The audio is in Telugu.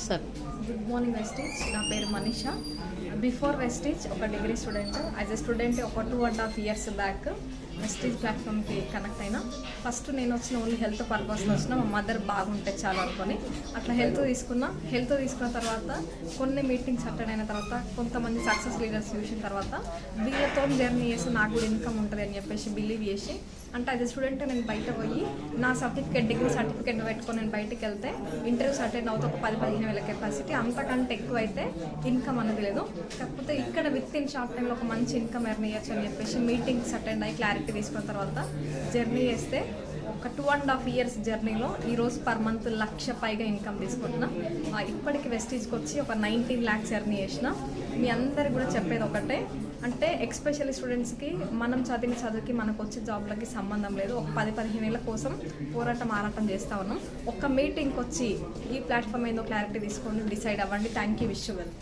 సార్. Good morning Vestige. నా పేరు మనీషా. బిఫోర్ వెస్టీజ్ ఒక degree student. As a student ఒక 2.5 years బ్యాక్ వెస్టీజ్ ప్లాట్ఫామ్కి కనెక్ట్ అయినా. ఫస్ట్ నేను వచ్చిన ఓన్లీ హెల్త్ పర్పస్లో వచ్చిన. మా మదర్ బాగుంటే చాలా అనుకొని అట్లా హెల్త్ తీసుకున్న తర్వాత కొన్ని మీటింగ్స్ అటెండ్ అయిన తర్వాత కొంతమంది సక్సెస్ లీడర్స్ చూసిన తర్వాత వీళ్ళతో జర్నీ చేసి నాకు కూడా ఇన్కమ్ ఉంటుంది అని చెప్పేసి బిలీవ్ చేసి, అంటే యాజ్ ఎ స్టూడెంట్ నేను బయట పోయి నా డిగ్రీ సర్టిఫికేట్ పెట్టుకొని నేను బయటకు వెళ్తే ఇంటర్వ్యూస్ అటెండ్ అవుతా ఒక 10-15 వేల కెపాసిటీ, అంతకంటే ఎక్కువ అయితే ఇన్కమ్ అనేది లేదు. కాకపోతే ఇక్కడ విత్ ఇన్ షార్ట్ టైంలో ఒక మంచి ఇన్కమ్ ఎర్న్ చేయొచ్చు అని చెప్పేసి మీటింగ్స్ అటెండ్ అయ్యి క్లారిటీ తీసుకున్న తర్వాత జర్నీ చేస్తే ఒక 2.5 years జర్నీలో ఈరోజు పర్ మంత్ 1 లక్ష పైగా ఇన్కమ్ తీసుకుంటున్నా. ఇప్పటికి వెస్టీజ్కి వచ్చి ఒక 19 lakhs ఎర్న్ చేసిన. మీ అందరికి కూడా చెప్పేది ఒకటే, అంటే ఎక్స్పెషల్లీ స్టూడెంట్స్కి మనం చదివిన చదువుకి మనకు వచ్చే జాబ్లకి సంబంధం లేదు. ఒక 10-15 ఏళ్ళ కోసం ఆరాటం చేస్తూ ఉన్నాం. ఒక మీటింగ్కి వచ్చి ఈ ప్లాట్ఫామ్ ఏందో క్లారిటీ తీసుకొని డిసైడ్ అవ్వండి. Thank you. Wish you well.